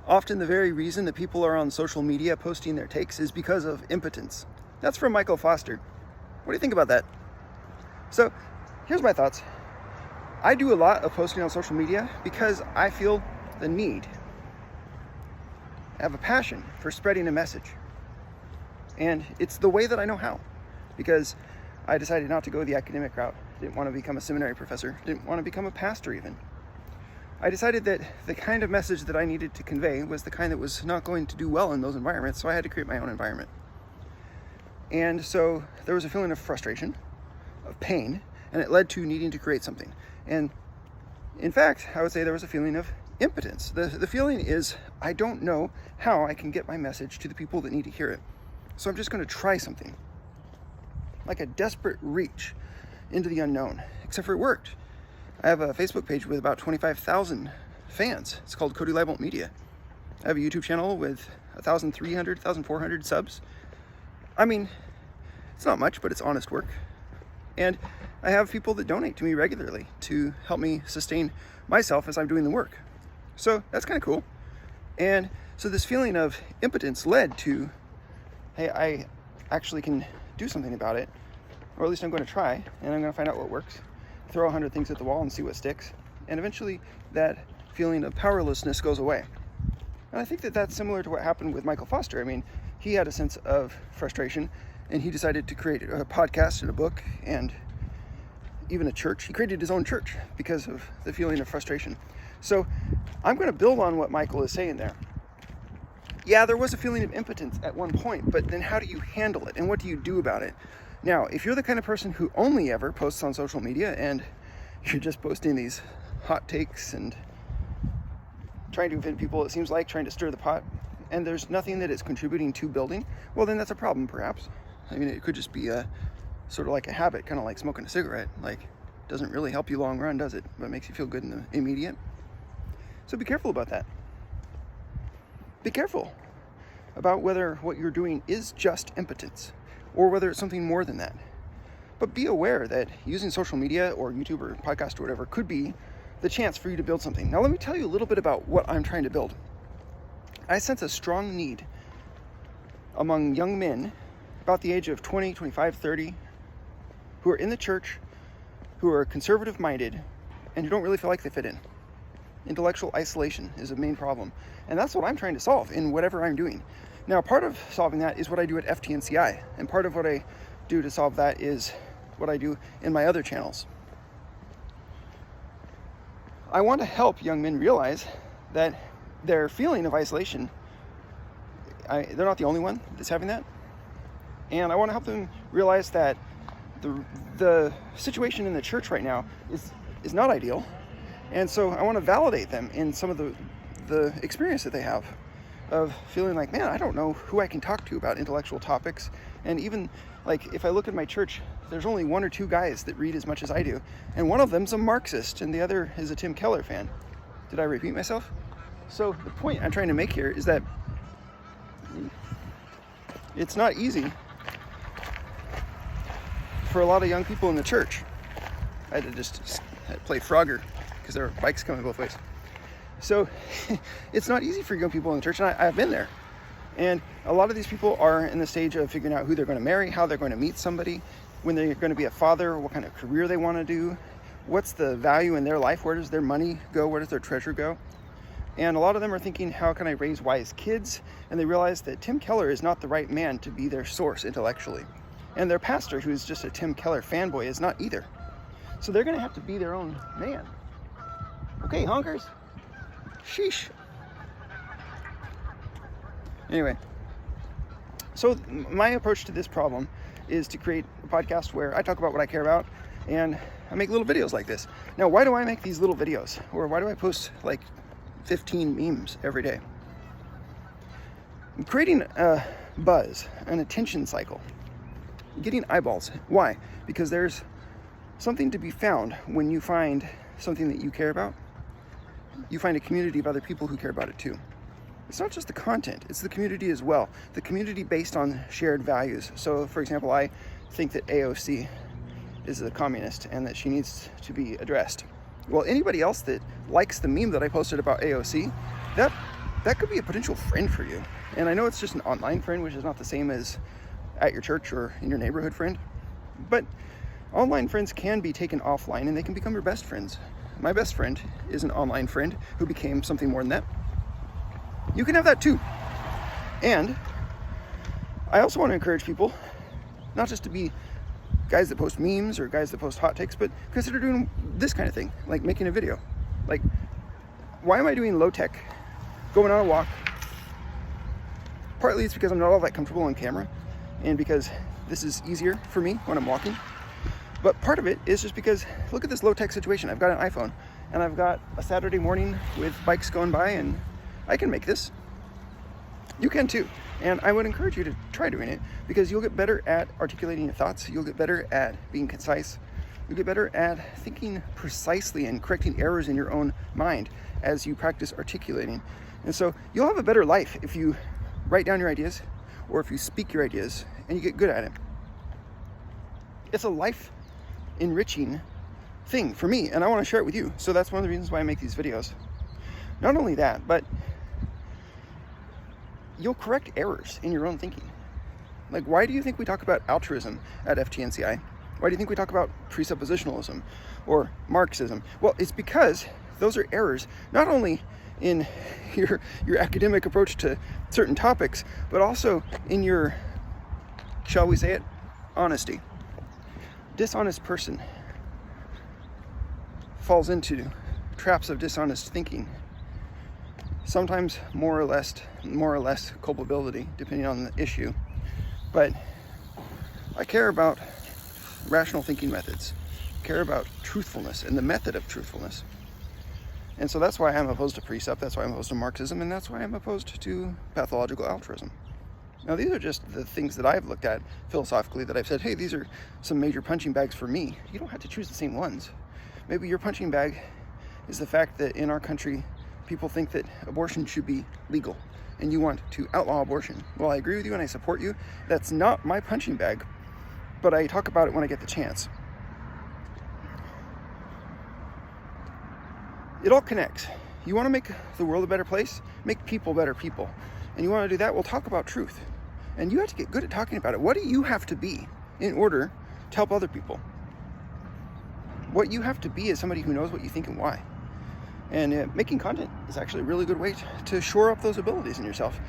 Often the very reason that people are on social media posting their takes is because of impotence. That's from Michael Foster. What do you think about that? So, here's my thoughts. I do a lot of posting on social media because I feel the need. I have a passion for spreading a message. And it's the way that I know how. Because I decided not to go the academic route. Didn't want to become a seminary professor. Didn't want to become a pastor even. I decided that the kind of message that I needed to convey was the kind that was not going to do well in those environments, so I had to create my own environment. And so there was a feeling of frustration, of pain, and it led to needing to create something. And in fact, I would say there was a feeling of impotence. The feeling is, I don't know how I can get my message to the people that need to hear it. So I'm just going to try something. Like a desperate reach into the unknown, except for it worked. I have a Facebook page with about 25,000 fans. It's called Cody Leibolt Media. I have a YouTube channel with 1,300, 1,400 subs. I mean, it's not much, but it's honest work. And I have people that donate to me regularly to help me sustain myself as I'm doing the work. So that's kind of cool. And so this feeling of impotence led to, hey, I actually can do something about it, or at least I'm going to try, and I'm going to find out what works. Throw 100 things at the wall and see what sticks. And eventually that feeling of powerlessness goes away. And I think that that's similar to what happened with Michael Foster. I mean, he had a sense of frustration and he decided to create a podcast and a book and even a church. He created his own church because of the feeling of frustration. So I'm going to build on what Michael is saying there. Yeah, there was a feeling of impotence at one point, but then how do you handle it and what do you do about it? Now, if you're the kind of person who only ever posts on social media and you're just posting these hot takes and trying to offend people, it seems like, trying to stir the pot, and there's nothing that is contributing to building, well, then that's a problem, perhaps. I mean, it could just be a sort of like a habit, kind of like smoking a cigarette. Like, doesn't really help you long run, does it? But it makes you feel good in the immediate. So be careful about that. Be careful about whether what you're doing is just impotence or whether it's something more than that. But be aware that using social media or YouTube or podcast or whatever could be the chance for you to build something. Now, let me tell you a little bit about what I'm trying to build. I sense a strong need among young men about the age of 20, 25, 30, who are in the church, who are conservative minded, and who don't really feel like they fit in. Intellectual isolation is a main problem. And that's what I'm trying to solve in whatever I'm doing. Now, part of solving that is what I do at FTNCI. And part of what I do to solve that is what I do in my other channels. I want to help young men realize that their feeling of isolation, they're not the only one that's having that. And I want to help them realize that the situation in the church right now is not ideal. And so I want to validate them in some of the experience that they have of feeling like, man, I don't know who I can talk to about intellectual topics. And even like if I look at my church, there's only one or two guys that read as much as I do. And one of them's a Marxist and the other is a Tim Keller fan. Did I repeat myself? So the point I'm trying to make here is that it's not easy for a lot of young people in the church. I had to just play Frogger because there are bikes coming both ways. So it's not easy for young people in the church, and I've been there. And a lot of these people are in the stage of figuring out who they're going to marry, how they're going to meet somebody, when they're going to be a father, what kind of career they want to do, what's the value in their life, where does their money go, where does their treasure go. And a lot of them are thinking, how can I raise wise kids? And they realize that Tim Keller is not the right man to be their source intellectually. And their pastor, who's just a Tim Keller fanboy, is not either. So they're going to have to be their own man. Okay, honkers. Sheesh. Anyway, so my approach to this problem is to create a podcast where I talk about what I care about and I make little videos like this. Now, why do I make these little videos? Or why do I post like 15 memes every day? I'm creating a buzz, an attention cycle, getting eyeballs. Why? Because there's something to be found when you find something that you care about. You find a community of other people who care about it too. It's not just the content, it's the community as well. The community based on shared values. So, for example, I think that AOC is a communist and that she needs to be addressed. Well, anybody else that likes the meme that I posted about AOC, that that could be a potential friend for you. And I know it's just an online friend, which is not the same as at your church or in your neighborhood friend, but online friends can be taken offline and they can become your best friends. My best friend is an online friend who became something more than that. You can have that too. And I also want to encourage people not just to be guys that post memes or guys that post hot takes, but consider doing this kind of thing, like making a video. Like, why am I doing low tech, going on a walk? Partly it's because I'm not all that comfortable on camera and because this is easier for me when I'm walking. But part of it is just because, look at this low tech situation. I've got an iPhone and I've got a Saturday morning with bikes going by, and I can make this. You can too. And I would encourage you to try doing it because you'll get better at articulating your thoughts. You'll get better at being concise. You'll get better at thinking precisely and correcting errors in your own mind as you practice articulating. And so you'll have a better life if you write down your ideas or if you speak your ideas and you get good at it. It's a life enriching thing for me, and I want to share it with you. So that's one of the reasons why I make these videos. Not only that, but you'll correct errors in your own thinking. Like, why do you think we talk about altruism at FTNCI? Why do you think we talk about presuppositionalism or Marxism? Well, it's because those are errors, not only in your academic approach to certain topics, but also in your, shall we say it, honesty. Dishonest person falls into traps of dishonest thinking. Sometimes more or less culpability, depending on the issue. But I care about rational thinking methods, care about truthfulness and the method of truthfulness. And so that's why I'm opposed to precept, that's why I'm opposed to Marxism, and that's why I'm opposed to pathological altruism. Now, these are just the things that I've looked at philosophically that I've said, hey, these are some major punching bags for me. You don't have to choose the same ones. Maybe your punching bag is the fact that in our country, people think that abortion should be legal and you want to outlaw abortion. Well, I agree with you and I support you. That's not my punching bag, but I talk about it when I get the chance. It all connects. You want to make the world a better place? Make people better people. And you want to do that? We'll talk about truth. And you have to get good at talking about it. What do you have to be in order to help other people? What you have to be is somebody who knows what you think and why. And making content is actually a really good way to shore up those abilities in yourself.